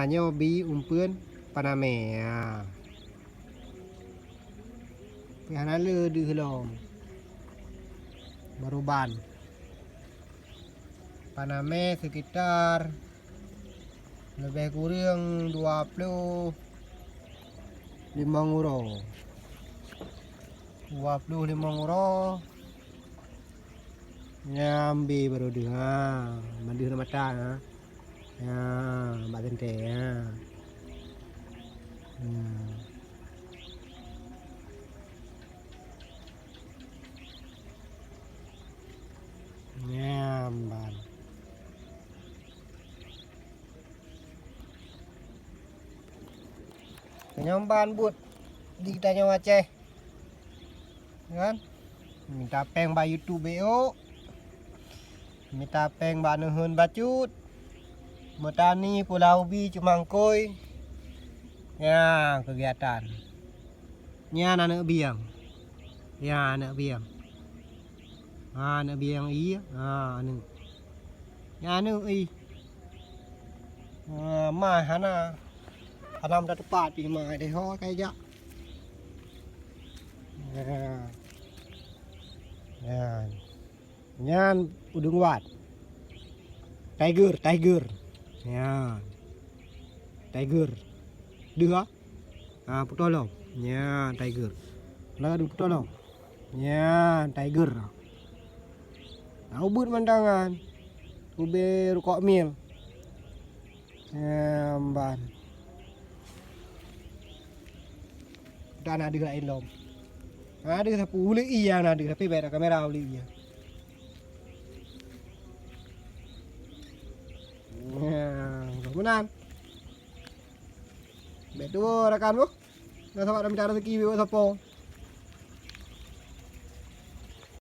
Nyobi umpun paname Pihana le di helom Baruban Paname sekitar lebih kurang 25 euro 25 euro nyambi baru di mandi mata mbak tente nyamban nyamban but di kita nyawa Aceh kan minta peng ba YouTube BO minta peng ba nuhun bacut Metani Pulau Ubi Cumangkoi ya kegiatan anak biang anak biang anak biang iya anu mai hana hanam dah tepat di mai deh ho kayak nyan udung wat tiger ya tiger dua putolong ya tiger lalu putolong ya tiger ubud mandangan ube rukok mil mban dan ada lain lom ada sapu uli iya ada tapi beda kamera uli iya kemudian betul rekanmu nggak sama ada bicara rezeki bewa sapo